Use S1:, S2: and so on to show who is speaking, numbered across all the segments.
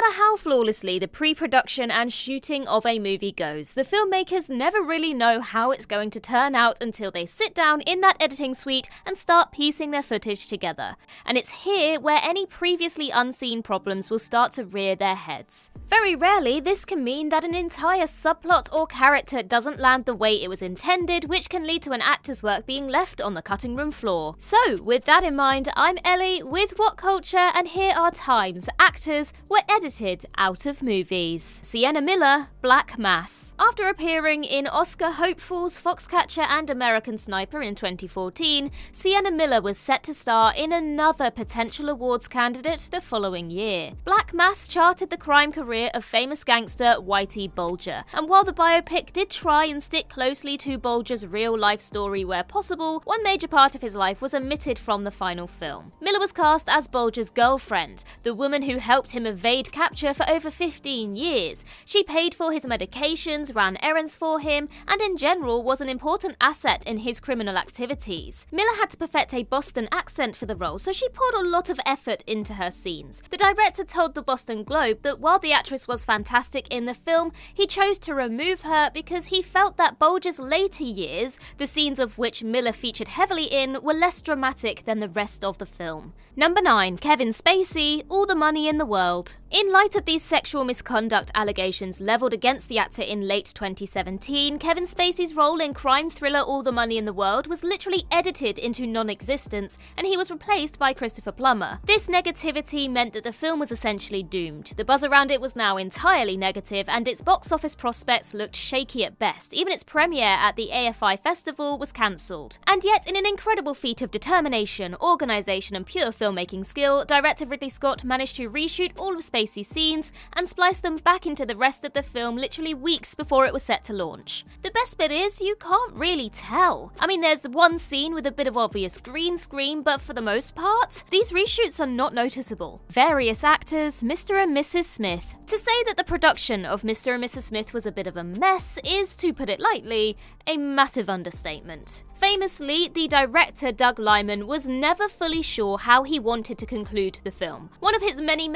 S1: matter how flawlessly the pre-production and shooting of a movie goes, the filmmakers never really know how it's going to turn out until they sit down in that editing suite and start piecing their footage together. And it's here where any previously unseen problems will start to rear their heads. Very rarely, this can mean that an entire subplot or character doesn't land the way it was intended, which can lead to an actor's work being left on the cutting room floor. So, with that in mind, I'm Ellie with Whatculture, and here are times actors were edited out of movies. Sienna Miller, Black Mass. After appearing in Oscar hopefuls Foxcatcher and American Sniper in 2014, Sienna Miller was set to star in another potential awards candidate the following year. Black Mass charted the crime career of famous gangster Whitey Bulger, and while the biopic did try and stick closely to Bulger's real-life story where possible, one major part of his life was omitted from the final film. Miller was cast as Bulger's girlfriend, the woman who helped him evade capture for over 15 years. She paid for his medications, ran errands for him, and in general was an important asset in his criminal activities. Miller had to perfect a Boston accent for the role, so she poured a lot of effort into her scenes. The director told the Boston Globe that while the actress was fantastic in the film, he chose to remove her because he felt that Bulger's later years, the scenes of which Miller featured heavily in, were less dramatic than the rest of the film. Number 9. Kevin Spacey, All the Money in the World. In light of these sexual misconduct allegations levelled against the actor in late 2017, Kevin Spacey's role in crime thriller All the Money in the World was literally edited into non-existence, and he was replaced by Christopher Plummer. This negativity meant that the film was essentially doomed. The buzz around it was now entirely negative, and its box office prospects looked shaky at best. Even its premiere at the AFI Festival was cancelled. And yet, in an incredible feat of determination, organisation and pure filmmaking skill, director Ridley Scott managed to reshoot all of Spacey scenes and splice them back into the rest of the film literally weeks before it was set to launch. The best bit is, you can't really tell. I mean, there's one scene with a bit of obvious green screen, but for the most part, these reshoots are not noticeable. Various actors, Mr. and Mrs. Smith. To say that the production of Mr. and Mrs. Smith was a bit of a mess is, to put it lightly, a massive understatement. Famously, the director Doug Liman was never fully sure how he wanted to conclude the film. One of his many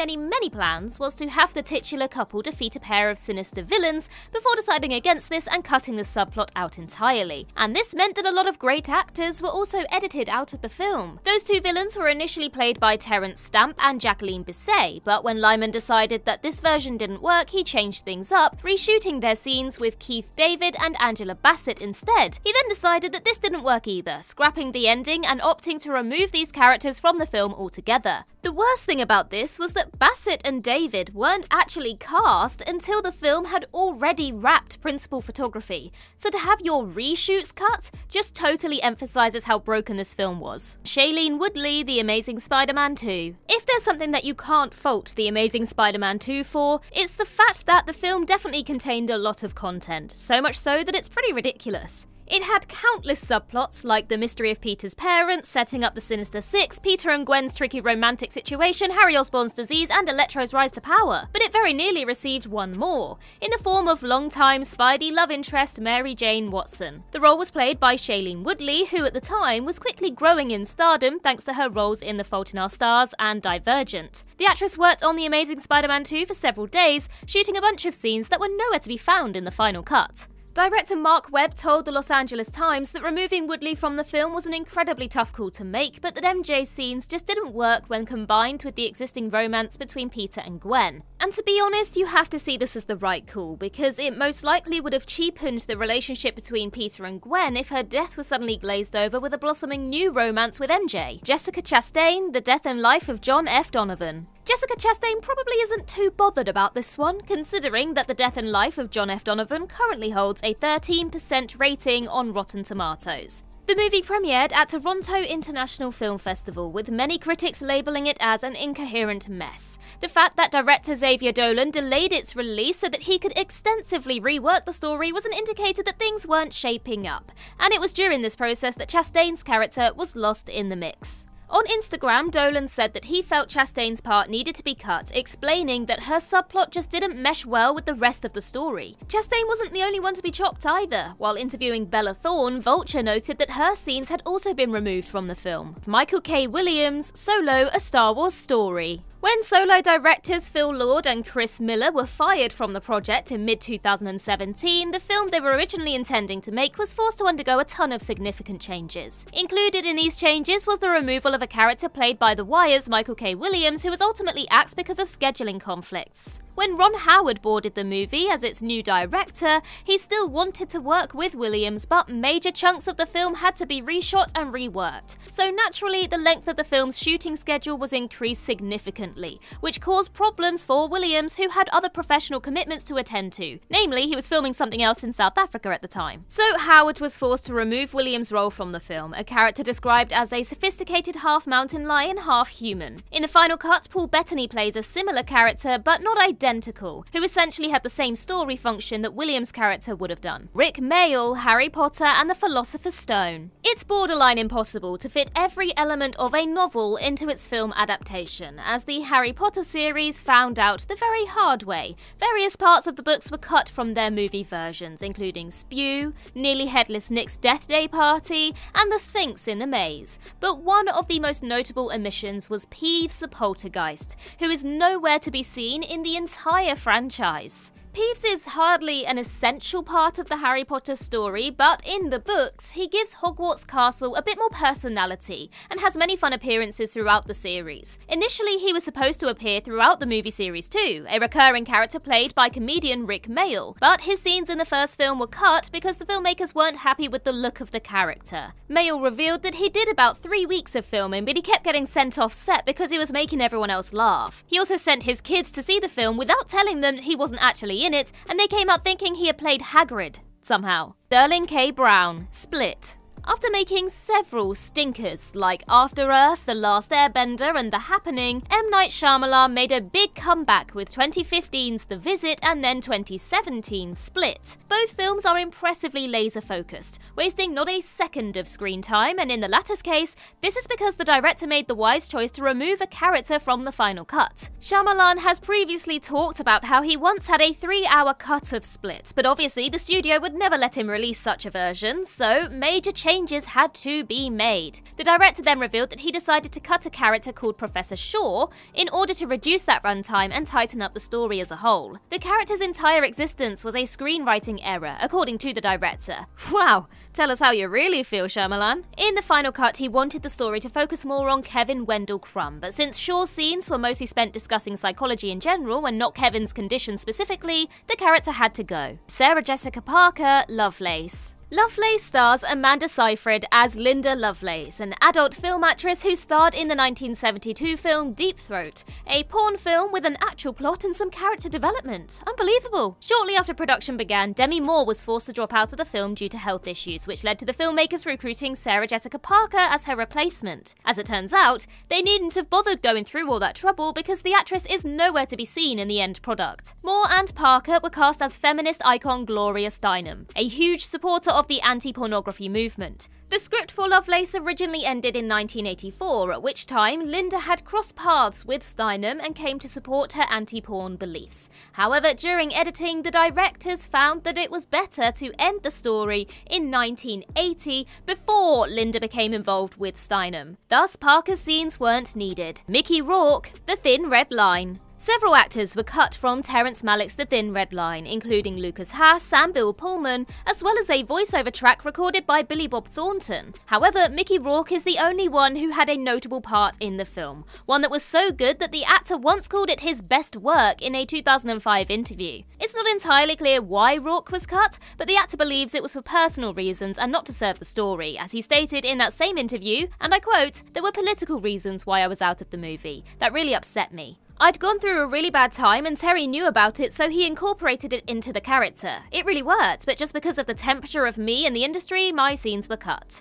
S1: plans was to have the titular couple defeat a pair of sinister villains before deciding against this and cutting the subplot out entirely. And this meant that a lot of great actors were also edited out of the film. Those two villains were initially played by Terence Stamp and Jacqueline Bisset, but when Liman decided that this version didn't work, he changed things up, reshooting their scenes with Keith David and Angela Bassett instead. He then decided that this didn't work either, scrapping the ending and opting to remove these characters from the film altogether. The worst thing about this was that Bassett and David weren't actually cast until the film had already wrapped principal photography, so to have your reshoots cut just totally emphasises how broken this film was. Shailene Woodley, The Amazing Spider-Man 2. If there's something that you can't fault The Amazing Spider-Man 2 for, it's the fact that the film definitely contained a lot of content, so much so that it's pretty ridiculous. It had countless subplots like the mystery of Peter's parents, setting up the Sinister Six, Peter and Gwen's tricky romantic situation, Harry Osborn's disease, and Electro's rise to power. But it very nearly received one more, in the form of longtime Spidey love interest Mary Jane Watson. The role was played by Shailene Woodley, who at the time was quickly growing in stardom thanks to her roles in The Fault in Our Stars and Divergent. The actress worked on The Amazing Spider-Man 2 for several days, shooting a bunch of scenes that were nowhere to be found in the final cut. Director Mark Webb told the Los Angeles Times that removing Woodley from the film was an incredibly tough call to make, but that MJ's scenes just didn't work when combined with the existing romance between Peter and Gwen. And to be honest, you have to see this as the right call, because it most likely would have cheapened the relationship between Peter and Gwen if her death was suddenly glazed over with a blossoming new romance with MJ. Jessica Chastain, The Death and Life of John F. Donovan. Jessica Chastain probably isn't too bothered about this one, considering that The Death and Life of John F. Donovan currently holds a 13% rating on Rotten Tomatoes. The movie premiered at Toronto International Film Festival, with many critics labelling it as an incoherent mess. The fact that director Xavier Dolan delayed its release so that he could extensively rework the story was an indicator that things weren't shaping up, and it was during this process that Chastain's character was lost in the mix. On Instagram, Dolan said that he felt Chastain's part needed to be cut, explaining that her subplot just didn't mesh well with the rest of the story. Chastain wasn't the only one to be chopped either. While interviewing Bella Thorne, Vulture noted that her scenes had also been removed from the film. Michael K. Williams, Solo: A Star Wars Story. When solo directors Phil Lord and Chris Miller were fired from the project in mid-2017, the film they were originally intending to make was forced to undergo a ton of significant changes. Included in these changes was the removal of a character played by The Wire's Michael K. Williams, who was ultimately axed because of scheduling conflicts. When Ron Howard boarded the movie as its new director, he still wanted to work with Williams, but major chunks of the film had to be reshot and reworked. So naturally, the length of the film's shooting schedule was increased significantly, which caused problems for Williams, who had other professional commitments to attend to. Namely, he was filming something else in South Africa at the time. So Howard was forced to remove Williams' role from the film, a character described as a sophisticated half-mountain lion, half-human. In the final cut, Paul Bettany plays a similar character, but not identical, who essentially had the same story function that Williams' character would have done. Rick Mayall, Harry Potter and the Philosopher's Stone. It's borderline impossible to fit every element of a novel into its film adaptation, as the Harry Potter series found out the very hard way. Various parts of the books were cut from their movie versions, including Spew, Nearly Headless Nick's Death Day Party, and the Sphinx in the Maze. But one of the most notable omissions was Peeves the Poltergeist, who is nowhere to be seen in the entire franchise. Peeves is hardly an essential part of the Harry Potter story, but in the books, he gives Hogwarts Castle a bit more personality and has many fun appearances throughout the series. Initially, he was supposed to appear throughout the movie series too, a recurring character played by comedian Rick Mayall, but his scenes in the first film were cut because the filmmakers weren't happy with the look of the character. Mayall revealed that he did about 3 weeks of filming, but he kept getting sent off set because he was making everyone else laugh. He also sent his kids to see the film without telling them that he wasn't actually in it, and they came out thinking he had played Hagrid, somehow. Sterling K. Brown, Split. After making several stinkers like After Earth, The Last Airbender and The Happening, M. Night Shyamalan made a big comeback with 2015's The Visit and then 2017's Split. Both films are impressively laser-focused, wasting not a second of screen time, and in the latter's case, this is because the director made the wise choice to remove a character from the final cut. Shyamalan has previously talked about how he once had a 3-hour cut of Split, but obviously the studio would never let him release such a version, so major changes had to be made. The director then revealed that he decided to cut a character called Professor Shaw in order to reduce that runtime and tighten up the story as a whole. The character's entire existence was a screenwriting error, according to the director. Wow, tell us how you really feel, Shyamalan. In the final cut, he wanted the story to focus more on Kevin Wendell Crumb, but since Shaw's scenes were mostly spent discussing psychology in general and not Kevin's condition specifically, the character had to go. Sarah Jessica Parker, Lovelace. Lovelace stars Amanda Seyfried as Linda Lovelace, an adult film actress who starred in the 1972 film Deep Throat, a porn film with an actual plot and some character development. Unbelievable! Shortly after production began, Demi Moore was forced to drop out of the film due to health issues, which led to the filmmakers recruiting Sarah Jessica Parker as her replacement. As it turns out, they needn't have bothered going through all that trouble because the actress is nowhere to be seen in the end product. Moore and Parker were cast as feminist icon Gloria Steinem, a huge supporter of the anti-pornography movement. The script for Lovelace originally ended in 1984, at which time Linda had crossed paths with Steinem and came to support her anti-porn beliefs. However, during editing, the directors found that it was better to end the story in 1980 before Linda became involved with Steinem. Thus, Parker's scenes weren't needed. Mickey Rourke, The Thin Red Line. Several actors were cut from Terrence Malick's The Thin Red Line, including Lucas Haas and Bill Pullman, as well as a voiceover track recorded by Billy Bob Thornton. However, Mickey Rourke is the only one who had a notable part in the film, one that was so good that the actor once called it his best work in a 2005 interview. It's not entirely clear why Rourke was cut, but the actor believes it was for personal reasons and not to serve the story, as he stated in that same interview, and I quote, "There were political reasons why I was out of the movie. That really upset me. I'd gone through a really bad time and Terry knew about it, so he incorporated it into the character. It really worked, but just because of the temperature of me and the industry, my scenes were cut."